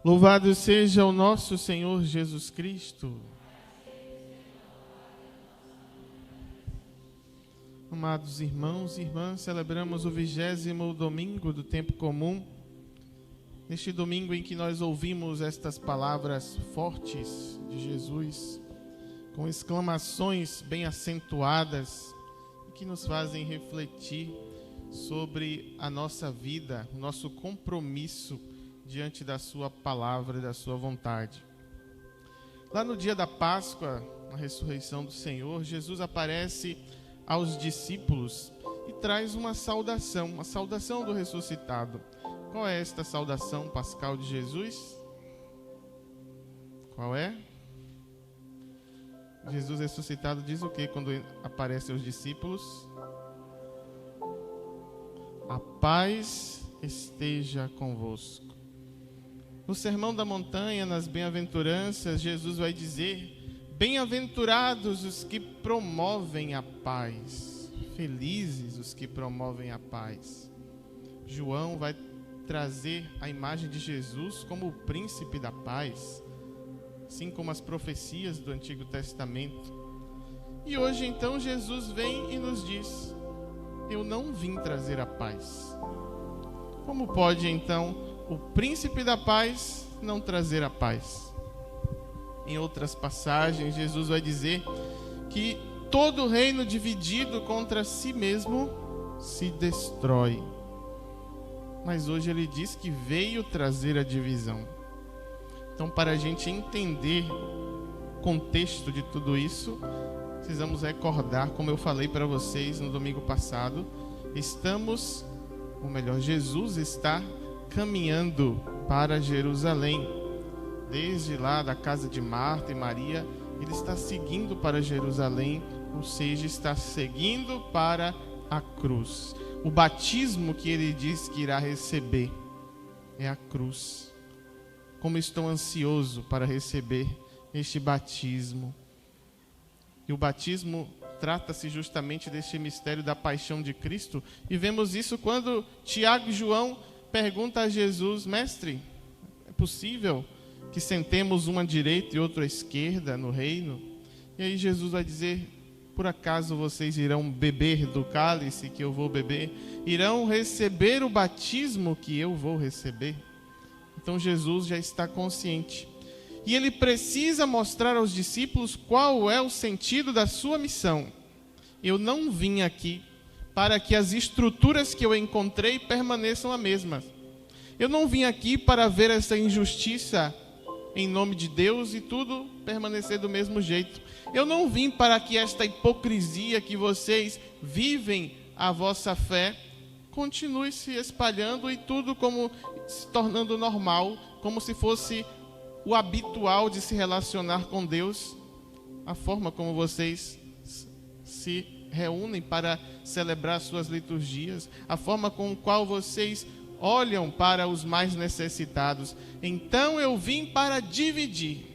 Louvado seja o nosso Senhor Jesus Cristo. Amados irmãos e irmãs, celebramos o 20º domingo do tempo comum. Neste domingo em que nós ouvimos estas palavras fortes de Jesus, com exclamações bem acentuadas, que nos fazem refletir sobre a nossa vida, o nosso compromisso diante da sua palavra e da sua vontade. Lá no dia da Páscoa, na ressurreição do Senhor, Jesus aparece aos discípulos e traz uma saudação do ressuscitado. Qual é esta saudação pascal de Jesus? Qual é? Jesus ressuscitado diz o que quando aparece aos discípulos? A paz esteja convosco. No Sermão da Montanha, nas bem-aventuranças, Jesus vai dizer: bem-aventurados os que promovem a paz, felizes os que promovem a paz. João vai trazer a imagem de Jesus como o príncipe da paz, assim como as profecias do Antigo Testamento. E hoje então Jesus vem e nos diz: eu não vim trazer a paz. Como pode então o príncipe da paz não trazer a paz? Em outras passagens, Jesus vai dizer que todo reino dividido contra si mesmo se destrói. Mas hoje ele diz que veio trazer a divisão. Então, para a gente entender o contexto de tudo isso, precisamos recordar, como eu falei para vocês no domingo passado, Jesus está caminhando para Jerusalém. Desde lá da casa de Marta e Maria, ele está seguindo para Jerusalém, ou seja, está seguindo para a cruz. O batismo que ele diz que irá receber é a cruz. Como estou ansioso para receber este batismo. E o batismo trata-se justamente deste mistério da paixão de Cristo. E vemos isso quando Tiago e João perguntam a Jesus: mestre, é possível que sentemos uma à direita e outra à esquerda no reino? E aí Jesus vai dizer: por acaso vocês irão beber do cálice que eu vou beber? Irão receber o batismo que eu vou receber? Então Jesus já está consciente. E ele precisa mostrar aos discípulos qual é o sentido da sua missão. Eu não vim aqui para que as estruturas que eu encontrei permaneçam as mesmas. Eu não vim aqui para ver essa injustiça em nome de Deus e tudo permanecer do mesmo jeito. Eu não vim para que esta hipocrisia que vocês vivem a vossa fé continue se espalhando e tudo como se tornando normal, como se fosse o habitual de se relacionar com Deus, a forma como vocês se reúnem para celebrar suas liturgias, a forma com a qual vocês olham para os mais necessitados. Então eu vim para dividir.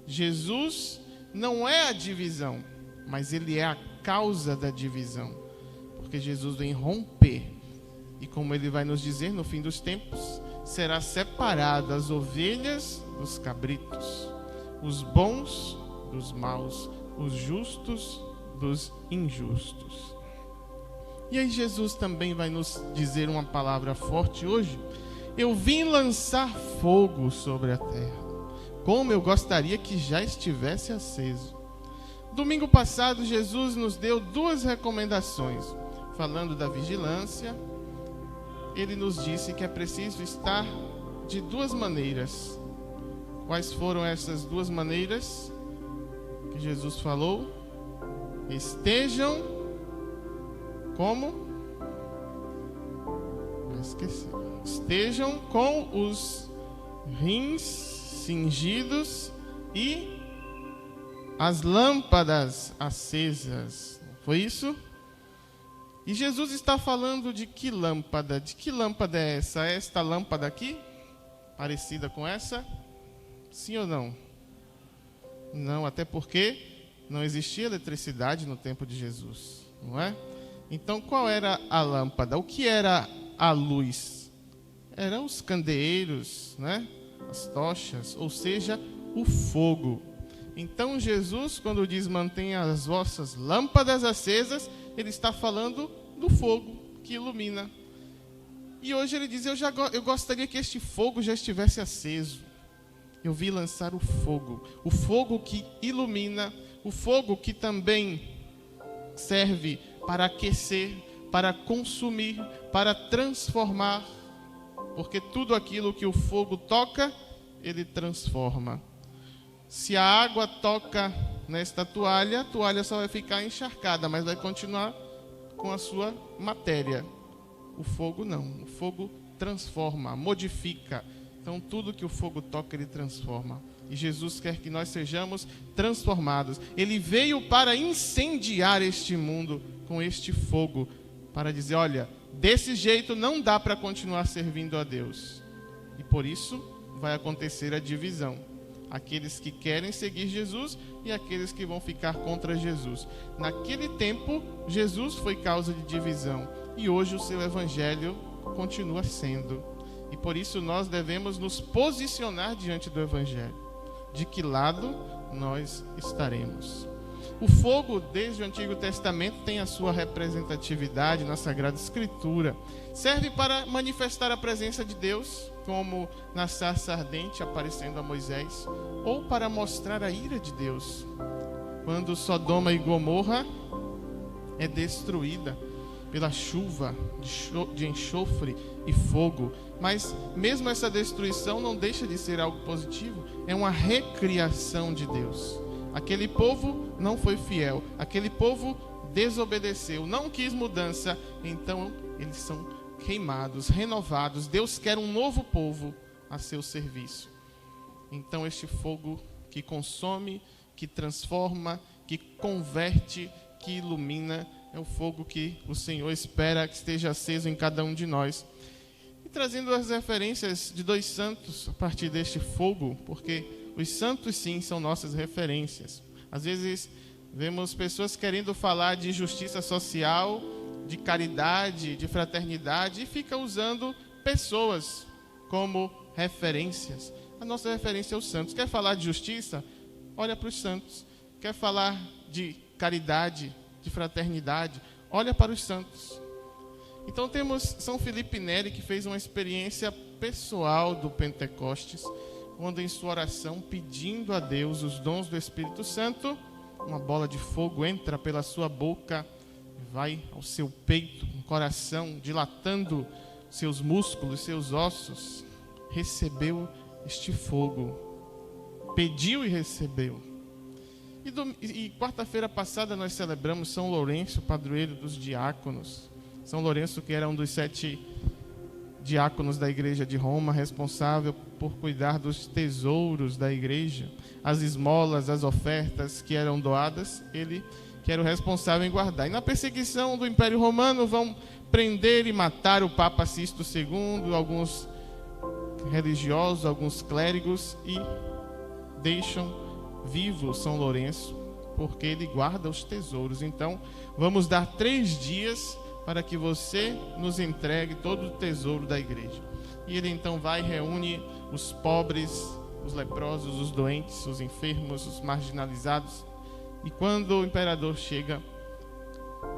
Jesus não é a divisão, mas ele é a causa da divisão, porque Jesus vem romper. E como ele vai nos dizer no fim dos tempos, será separado as ovelhas dos cabritos, os bons dos maus, os justos dos injustos. E aí Jesus também vai nos dizer uma palavra forte hoje: eu vim lançar fogo sobre a terra, como eu gostaria que já estivesse aceso. Domingo passado Jesus nos deu duas recomendações, falando da vigilância. Ele nos disse que é preciso estar de duas maneiras. Quais foram essas duas maneiras que Jesus falou? Estejam como? Esqueci. Estejam com os rins cingidos e as lâmpadas acesas. Foi isso? E Jesus está falando de que lâmpada? De que lâmpada é essa? É esta lâmpada aqui? Parecida com essa? Sim ou não? Não, até porque não existia eletricidade no tempo de Jesus, não é? Então, qual era a lâmpada? O que era a luz? Eram os candeeiros, né? as tochas, ou seja, o fogo. Então Jesus, quando diz mantenha as vossas lâmpadas acesas, ele está falando do fogo que ilumina. E hoje ele diz, eu gostaria que este fogo já estivesse aceso. Eu vi lançar o fogo que ilumina, o fogo que também serve para aquecer, para consumir, para transformar, porque tudo aquilo que o fogo toca, ele transforma. Se a água toca nesta toalha, a toalha só vai ficar encharcada, mas vai continuar com a sua matéria. O fogo não, o fogo transforma, modifica. Então tudo que o fogo toca, ele transforma. E Jesus quer que nós sejamos transformados. Ele veio para incendiar este mundo com este fogo, para dizer, olha, desse jeito não dá para continuar servindo a Deus. E por isso vai acontecer a divisão. Aqueles que querem seguir Jesus e aqueles que vão ficar contra Jesus. Naquele tempo, Jesus foi causa de divisão. E hoje o seu evangelho continua sendo. E por isso nós devemos nos posicionar diante do evangelho. De que lado nós estaremos? O fogo, desde o Antigo Testamento, tem a sua representatividade na Sagrada Escritura. Serve para manifestar a presença de Deus, como na sarça ardente aparecendo a Moisés, ou para mostrar a ira de Deus, quando Sodoma e Gomorra é destruída pela chuva de enxofre e fogo. Mas mesmo essa destruição não deixa de ser algo positivo, é uma recriação de Deus. Aquele povo não foi fiel, aquele povo desobedeceu, não quis mudança, então eles são queimados, renovados. Deus quer um novo povo a seu serviço. Então este fogo que consome, que transforma, que converte, que ilumina, é o fogo que o Senhor espera que esteja aceso em cada um de nós. E trazendo as referências de dois santos a partir deste fogo, porque os santos sim são nossas referências. Às vezes vemos pessoas querendo falar de justiça social, de caridade, de fraternidade, e fica usando pessoas como referências. A nossa referência é os santos. Quer falar de justiça? Olha para os santos. Quer falar de caridade, de fraternidade? Olha para os santos. Então temos São Felipe Neri, que fez uma experiência pessoal do Pentecostes, quando em sua oração, pedindo a Deus os dons do Espírito Santo, uma bola de fogo entra pela sua boca, vai ao seu peito, um coração, dilatando seus músculos, seus ossos. Recebeu este fogo, pediu e recebeu. E quarta-feira passada nós celebramos São Lourenço, padroeiro dos diáconos. São Lourenço, que era um dos 7 diáconos da igreja de Roma, responsável por cuidar dos tesouros da igreja, as esmolas, as ofertas que eram doadas, ele que era o responsável em guardar. E na perseguição do Império Romano vão prender e matar o Papa Sisto II, alguns religiosos, alguns clérigos, e deixam vivo São Lourenço, porque ele guarda os tesouros. Então, vamos dar 3 dias para que você nos entregue todo o tesouro da igreja. E ele então vai e reúne os pobres, os leprosos, os doentes, os enfermos, os marginalizados. E quando o imperador chega,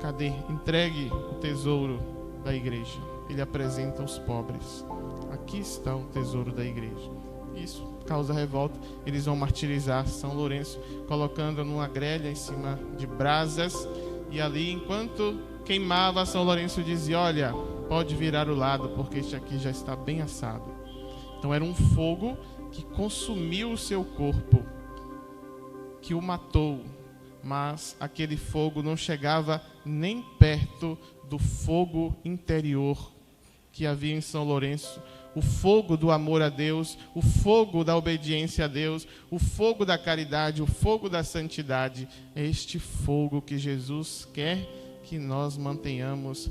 cadê? Entregue o tesouro da igreja. Ele apresenta os pobres. Aqui está o tesouro da igreja. Isso causa revolta. Eles vão martirizar São Lourenço, colocando numa grelha em cima de brasas. E ali, enquanto queimava, São Lourenço dizia, olha, pode virar o lado, porque este aqui já está bem assado. Então era um fogo que consumiu o seu corpo, que o matou. Mas aquele fogo não chegava nem perto do fogo interior que havia em São Lourenço, o fogo do amor a Deus, o fogo da obediência a Deus, o fogo da caridade, o fogo da santidade. É este fogo que Jesus quer que nós mantenhamos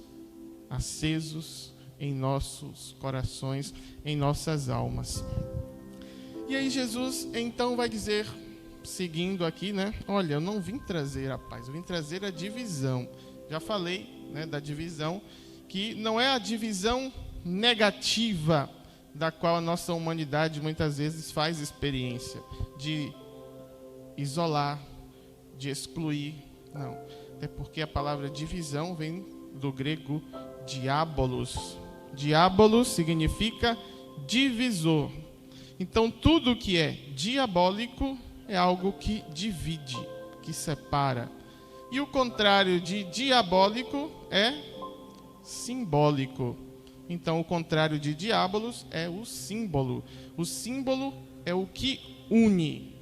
acesos em nossos corações, em nossas almas. E aí Jesus então vai dizer, seguindo aqui, né? Olha, eu não vim trazer a paz, eu vim trazer a divisão. Já falei, né, da divisão, que não é a divisão negativa, da qual a nossa humanidade muitas vezes faz experiência de isolar, de excluir. Não, até porque a palavra divisão vem do grego diabolos. Diabolos significa divisor. Então, tudo que é diabólico é algo que divide, que separa. E o contrário de diabólico é simbólico. Então, o contrário de diabolos é o símbolo. O símbolo é o que une.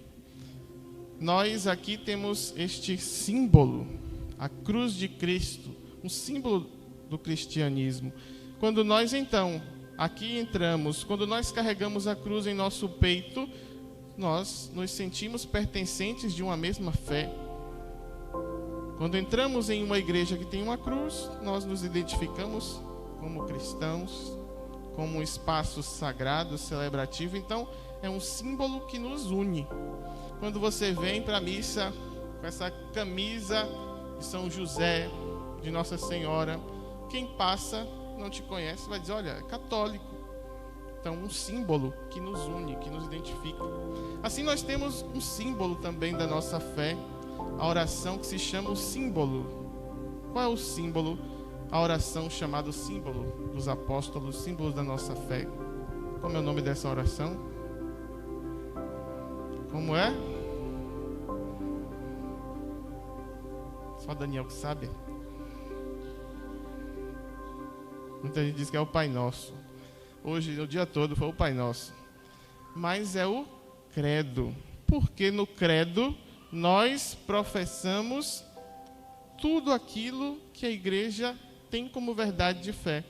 Nós aqui temos este símbolo, a cruz de Cristo, um símbolo do cristianismo. Quando nós, então, aqui entramos, quando nós carregamos a cruz em nosso peito, nós nos sentimos pertencentes de uma mesma fé. Quando entramos em uma igreja que tem uma cruz, nós nos identificamos como cristãos, como um espaço sagrado, celebrativo. Então, é um símbolo que nos une. Quando você vem para a missa com essa camisa de São José, de Nossa Senhora, quem passa não te conhece vai dizer, olha, é católico. Então, um símbolo que nos une, que nos identifica. Assim, nós temos um símbolo também da nossa fé, a oração que se chama o símbolo. Qual é o símbolo? A oração chamada símbolo dos apóstolos, símbolo da nossa fé. Como é o nome dessa oração? Como é? Só Daniel que sabe. Muita gente diz que é o Pai Nosso. Hoje, o dia todo, foi o Pai Nosso. Mas é o credo. Porque no credo, nós professamos tudo aquilo que a igreja tem como verdade de fé.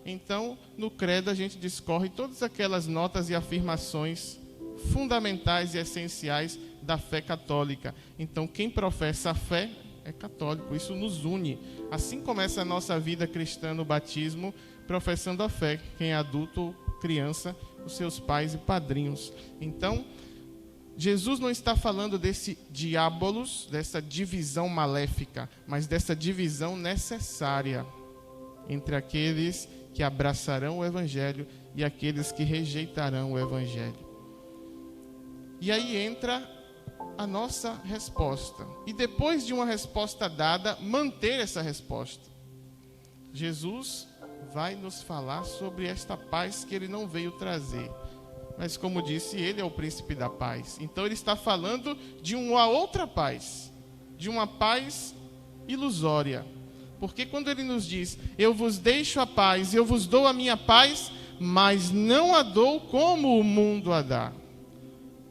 Então, no credo, a gente discorre todas aquelas notas e afirmações fundamentais e essenciais da fé católica. Então, quem professa a fé é católico, isso nos une. Assim começa a nossa vida cristã no batismo, professando a fé. Quem é adulto ou criança, os seus pais e padrinhos. Então, Jesus não está falando desse diabolos, dessa divisão maléfica, mas dessa divisão necessária entre aqueles que abraçarão o Evangelho e aqueles que rejeitarão o Evangelho. E aí entra a nossa resposta. E depois de uma resposta dada, manter essa resposta. Jesus vai nos falar sobre esta paz que ele não veio trazer. Mas como disse, ele é o príncipe da paz. Então ele está falando de uma outra paz. De uma paz ilusória. Porque quando ele nos diz, eu vos deixo a paz, eu vos dou a minha paz, mas não a dou como o mundo a dá.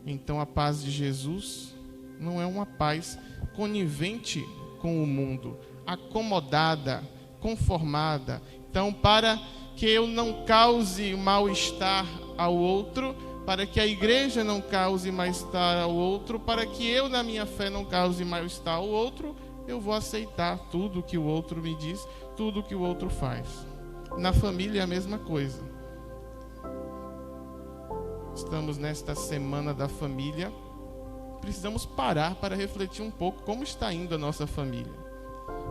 Então a paz de Jesus não é uma paz conivente com o mundo, acomodada, conformada. Então, para que eu não cause mal-estar ao outro, para que a igreja não cause mal-estar ao outro, para que eu, na minha fé, não cause mal-estar ao outro, eu vou aceitar tudo que o outro me diz, tudo que o outro faz. Na família é a mesma coisa. Estamos nesta semana da família. Precisamos parar para refletir um pouco como está indo a nossa família.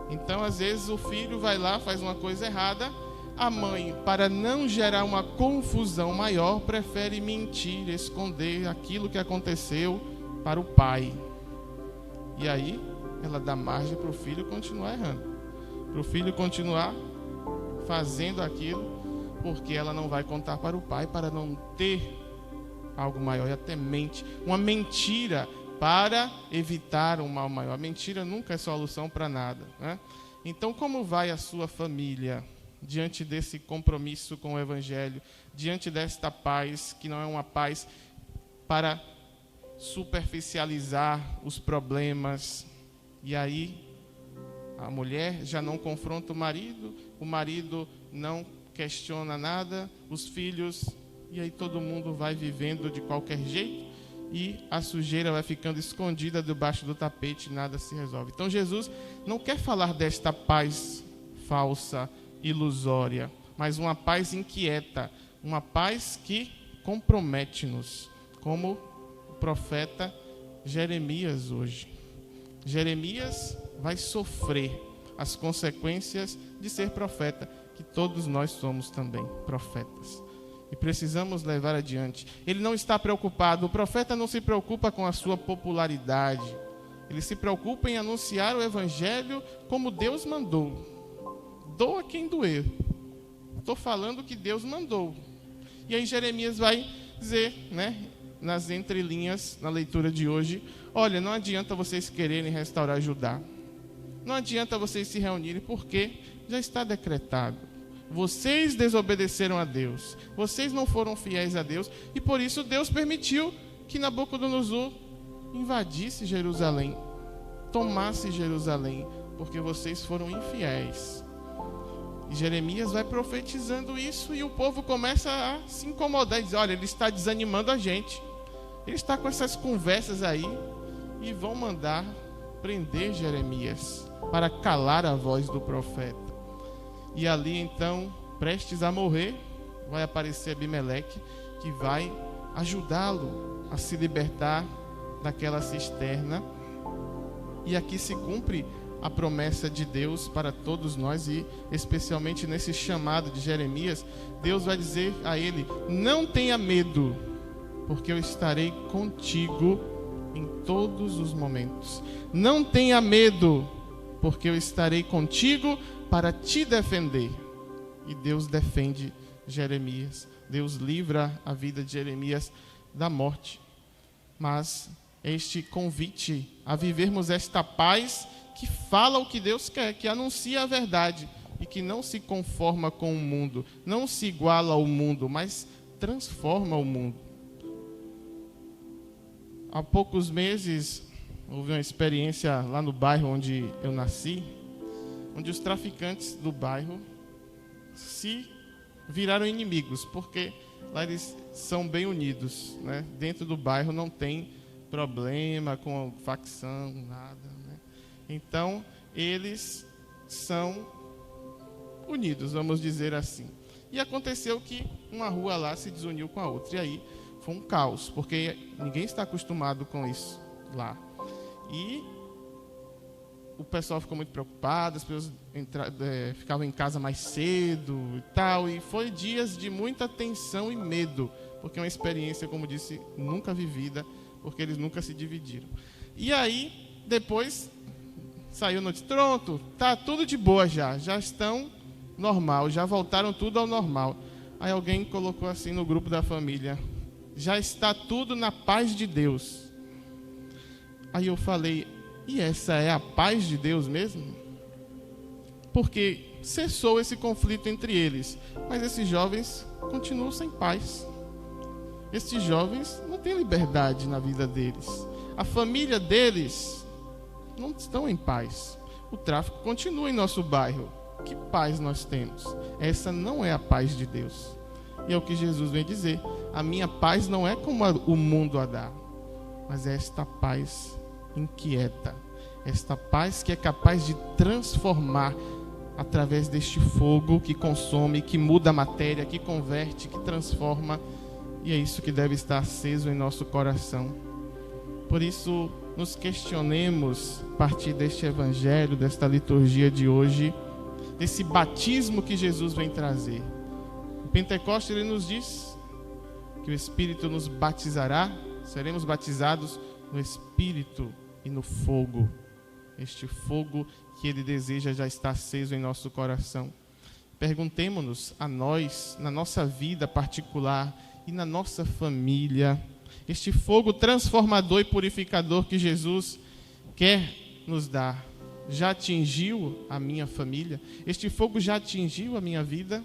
Então, às vezes, o filho vai lá, faz uma coisa errada. A mãe, para não gerar uma confusão maior, prefere mentir, esconder aquilo que aconteceu para o pai. E aí, ela dá margem para o filho continuar errando. Para o filho continuar fazendo aquilo, porque ela não vai contar para o pai, para não ter algo maior, e até mente. Uma mentira para evitar um mal maior. A mentira nunca é solução para nada, né? Então, como vai a sua família diante desse compromisso com o Evangelho, diante desta paz, que não é uma paz para superficializar os problemas? E aí, a mulher já não confronta o marido não questiona nada, os filhos, e aí todo mundo vai vivendo de qualquer jeito, e a sujeira vai ficando escondida debaixo do tapete e nada se resolve. Então Jesus não quer falar desta paz falsa, ilusória, mas uma paz inquieta, uma paz que compromete-nos, como o profeta Jeremias hoje. Jeremias vai sofrer as consequências de ser profeta, que todos nós somos também profetas. e precisamos levar adiante. Ele não está preocupado, o profeta não se preocupa com a sua popularidade. Ele se preocupa em anunciar o evangelho como Deus mandou. Doa quem doer. Estou falando que Deus mandou. E aí Jeremias vai dizer, nas entrelinhas, na leitura de hoje, olha, não adianta vocês quererem restaurar Judá. Não adianta vocês se reunirem, porque já está decretado. Vocês desobedeceram a Deus. Vocês não foram fiéis a Deus. E por isso Deus permitiu que Nabucodonosor invadisse Jerusalém, tomasse Jerusalém, porque vocês foram infiéis. E Jeremias vai profetizando isso e o povo começa a se incomodar e dizer, olha, ele está desanimando a gente. Ele está com essas conversas aí e vão mandar prender Jeremias para calar a voz do profeta. E ali então, prestes a morrer, vai aparecer Abimeleque, que vai ajudá-lo a se libertar daquela cisterna. E aqui se cumpre a promessa de Deus para todos nós, e especialmente nesse chamado de Jeremias, Deus vai dizer a ele, não tenha medo, porque eu estarei contigo em todos os momentos. Não tenha medo, porque eu estarei contigo para te defender. E Deus defende Jeremias. Deus livra a vida de Jeremias da morte. Mas este convite a vivermos esta paz que fala o que Deus quer, que anuncia a verdade e que não se conforma com o mundo, não se iguala ao mundo, mas transforma o mundo. Há poucos meses houve uma experiência lá no bairro onde eu nasci, onde os traficantes do bairro se viraram inimigos, porque lá eles são bem unidos, Dentro do bairro não tem problema com facção, nada, Então, eles são unidos, vamos dizer assim. E aconteceu que uma rua lá se desuniu com a outra. E aí foi um caos, porque ninguém está acostumado com isso lá. E o pessoal ficou muito preocupado, as pessoas ficavam em casa mais cedo e tal. E foi dias de muita tensão e medo, porque é uma experiência, como disse, nunca vivida, porque eles nunca se dividiram. E aí, depois saiu notícia, pronto, tá tudo de boa já estão normal, já voltaram tudo ao normal. Aí alguém colocou assim no grupo da família, já está tudo na paz de Deus. Aí eu falei, e essa é a paz de Deus mesmo? Porque cessou esse conflito entre eles, mas esses jovens continuam sem paz. Esses jovens não têm liberdade na vida deles. A família deles não estão em paz. O tráfico continua em nosso bairro. Que paz nós temos? Essa não é a paz de Deus. E é o que Jesus vem dizer. A minha paz não é como o mundo a dá, mas é esta paz inquieta. Esta paz que é capaz de transformar através deste fogo que consome, que muda a matéria, que converte, que transforma. E é isso que deve estar aceso em nosso coração. Por isso, nos questionemos a partir deste evangelho, desta liturgia de hoje, desse batismo que Jesus vem trazer. O Pentecostes, ele nos diz que o Espírito nos batizará, seremos batizados no Espírito e no fogo. Este fogo que ele deseja já está aceso em nosso coração. Perguntemo-nos a nós, na nossa vida particular e na nossa família, este fogo transformador e purificador que Jesus quer nos dar, já atingiu a minha família? Este fogo já atingiu a minha vida?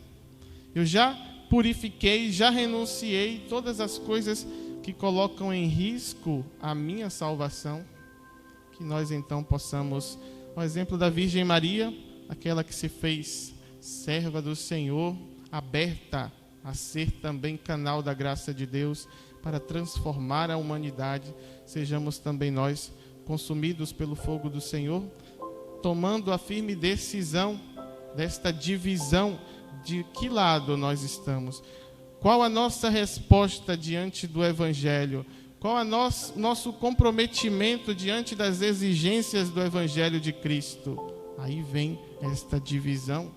Eu já purifiquei, já renunciei todas as coisas que colocam em risco a minha salvação? Que nós então possamos, ao exemplo da Virgem Maria, aquela que se fez serva do Senhor, aberta a ser também canal da graça de Deus para transformar a humanidade, sejamos também nós consumidos pelo fogo do Senhor, tomando a firme decisão desta divisão, de que lado nós estamos. Qual a nossa resposta diante do Evangelho? Qual o nosso comprometimento diante das exigências do Evangelho de Cristo? Aí vem esta divisão.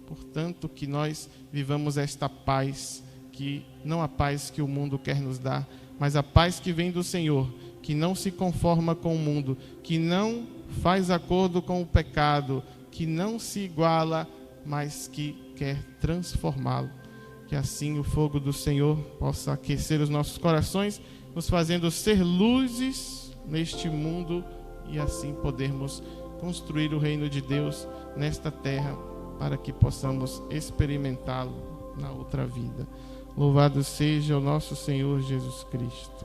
Portanto, que nós vivamos esta paz que não a paz que o mundo quer nos dar, mas a paz que vem do Senhor, que não se conforma com o mundo, que não faz acordo com o pecado, que não se iguala, mas que quer transformá-lo. Que assim o fogo do Senhor possa aquecer os nossos corações, nos fazendo ser luzes neste mundo e assim podermos construir o reino de Deus nesta terra, para que possamos experimentá-lo na outra vida. Louvado seja o nosso Senhor Jesus Cristo.